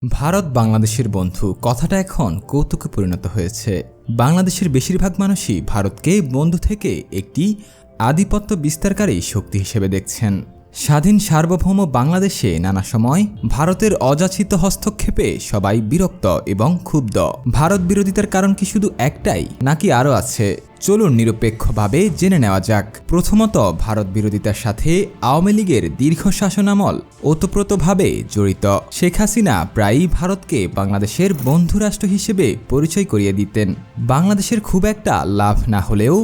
ভারত বাংলাদেশের বন্ধু কথাটা এখন কৌতুকে পরিণত হয়েছে। বাংলাদেশের বেশিরভাগ মানুষই ভারতকে বন্ধু থেকে একটি আধিপত্য বিস্তারকারী শক্তি হিসেবে দেখছেন। স্বাধীন সার্বভৌম বাংলাদেশে নানা সময় ভারতের অযাচিত হস্তক্ষেপে সবাই বিরক্ত এবং ক্ষুব্ধ। ভারত বিরোধিতার কারণ কি শুধু একটাই, নাকি আরও আছে? চলুন নিরপেক্ষভাবে জেনে নেওয়া যাক। প্রথমত, ভারত বিরোধিতার সাথে আওয়ামী লীগের দীর্ঘ শাসনামল ওতপ্রোতভাবে জড়িত। শেখ হাসিনা প্রায়ই ভারতকে বাংলাদেশের বন্ধুরাষ্ট্র হিসেবে পরিচয় করিয়ে দিতেন। বাংলাদেশের খুব একটা লাভ না হলেও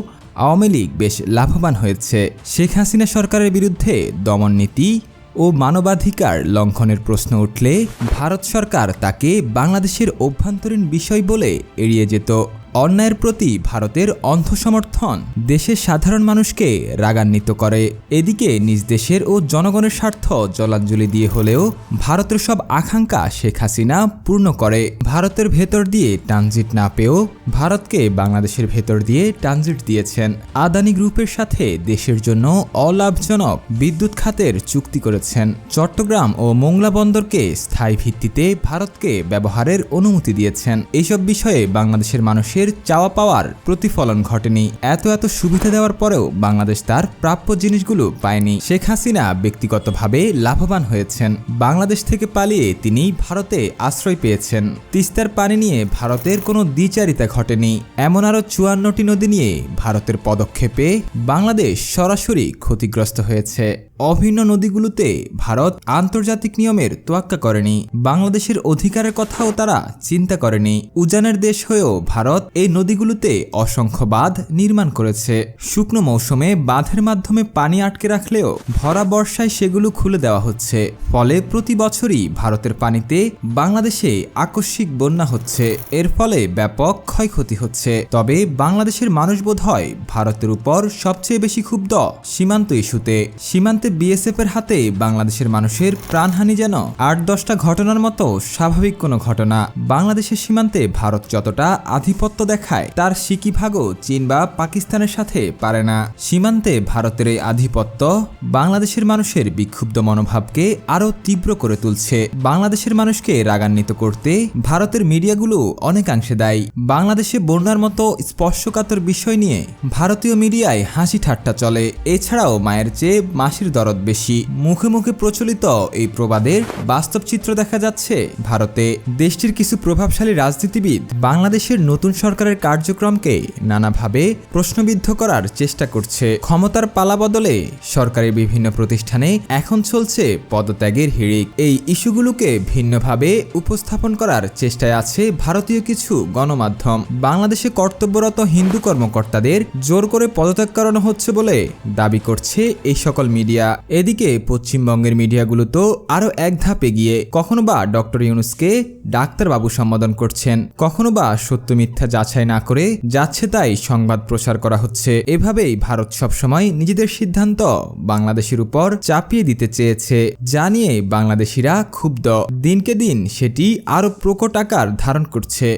আওয়ামী লীগ বেশ লাভবান হয়েছে। শেখ হাসিনা সরকারের বিরুদ্ধে দমন নীতি ও মানবাধিকার লঙ্ঘনের প্রশ্ন উঠলে ভারত সরকার তাকে বাংলাদেশের অভ্যন্তরীণ বিষয় বলে এড়িয়ে যেত। অন্যায়ের প্রতি ভারতের অন্ধ সমর্থন দেশের সাধারণ মানুষকে রাগান্বিত করে। এদিকে নিজ দেশের ও জনগণের স্বার্থ জলাঞ্জলি দিয়ে হলেও ভারতের সব আকাঙ্ক্ষা শেখ হাসিনা পূর্ণ করে। ভারতের ভেতর দিয়ে ট্রানজিট না পেয়েও ভারতকে বাংলাদেশের ভেতর দিয়ে ট্রানজিট দিয়েছেন। আদানি গ্রুপের সাথে দেশের জন্য অলাভজনক বিদ্যুৎ খাতের চুক্তি করেছেন। চট্টগ্রাম ও মোংলা বন্দরকে স্থায়ী ভিত্তিতে ভারতকে ব্যবহারের অনুমতি দিয়েছেন। এইসব বিষয়ে বাংলাদেশের মানুষের চাওয়া পাওয়ার প্রতিফলন ঘটেনি। এত সুবিধা দেওয়ার পরেও বাংলাদেশ তার প্রাপ্য জিনিসগুলো পায়নি। শেখ হাসিনা ব্যক্তিগতভাবে লাভবান হয়েছেন। বাংলাদেশ থেকে পালিয়ে তিনি ভারতে আশ্রয় পেয়েছেন। তিস্তার পানি নিয়ে ভারতের কোনো দ্বিচারিতা ঘটেনি। এমন আরও 54টি নদী নিয়ে ভারতের পদক্ষেপে বাংলাদেশ সরাসরি ক্ষতিগ্রস্ত হয়েছে। অভিন্ন নদীগুলোতে ভারত আন্তর্জাতিক নিয়মের তোয়াক্কা করেনি। বাংলাদেশের অধিকারের কথাও তারা চিন্তা করেনি। উজানের দেশ হয়েও ভারত এই নদীগুলোতে অসংখ্য বাঁধ নির্মাণ করেছে। শুকনো মৌসুমে বাঁধের মাধ্যমে পানি আটকে রাখলেও ভরা বর্ষায় সেগুলো খুলে দেওয়া হচ্ছে। ফলে প্রতি বছরই ভারতের পানিতে বাংলাদেশে আকস্মিক বন্যা হচ্ছে। এর ফলে ব্যাপক ক্ষয়ক্ষতি হচ্ছে। তবে বাংলাদেশের মানুষ বোধহয় ভারতের উপর সবচেয়ে বেশি ক্ষুব্ধ সীমান্ত ইস্যুতে। সীমান্তে বিএসএফ এর হাতে বাংলাদেশের মানুষের প্রাণহানি যেন ৮-১০টা ঘটনার মতো স্বাভাবিক কোনো ঘটনা। বাংলাদেশের সীমান্তে ভারত যতটা আধিপত্য দেখায় তার সিকিভাগও চীন বা পাকিস্তানের সাথে পারে না। সীমান্তে ভারতের এই আধিপত্য বাংলাদেশের মানুষের বিক্ষুব্ধ মনোভাবকে আরও তীব্র করে তুলছে। বাংলাদেশের মানুষকে রাগান্বিত করতে ভারতের মিডিয়াগুলো অনেকাংশে দায়ী। বাংলাদেশে বন্যার মতো স্পর্শকাতর বিষয় নিয়ে ভারতীয় মিডিয়ায় হাসি ঠাট্টা চলে। এছাড়াও মায়ের চেয়ে মাসির দরদ বেশি। মুখে মুখে প্রচলিত এই প্রবাদের বাস্তব চিত্র দেখা যাচ্ছে ভারতে। দেশটির কিছু প্রভাবশালী রাজনীতিবিদ বাংলাদেশের নতুন সরকারের কার্যক্রমকে নানাভাবে প্রশ্নবিদ্ধ করার চেষ্টা করছে। ক্ষমতার পালা বদলে সরকারের বিভিন্ন প্রতিষ্ঠানে এখন চলছে পদত্যাগের হিড়িক। এই ইস্যুগুলোকে ভিন্নভাবে উপস্থাপন করার চেষ্টায় আছে ভারতীয় কিছু গণমাধ্যম। বাংলাদেশে কর্তব্যরত হিন্দু কর্মকর্তাদের জোর করে পদত্যাগ করানো হচ্ছে বলে দাবি করছে এই সকল মিডিয়া। এদিকে পশ্চিমবঙ্গের মিডিয়াগুলো তো আরও এক ধাপ এগিয়ে। কখনো বা ডক্টর ইউনূসকে ডাক্তারবাবু সম্বোধন করছেন, কখনো বা সত্য মিথ্যা যাচাই না করে যাচ্ছে তাই সংবাদ প্রচার করা হচ্ছে। এভাবেই ভারত সবসময় নিজেদের সিদ্ধান্ত বাংলাদেশের উপর চাপিয়ে দিতে চেয়েছে, যা নিয়ে বাংলাদেশিরা ক্ষুব্ধ। দিনকে দিন সেটি আরও প্রকট আকার ধারণ করছে।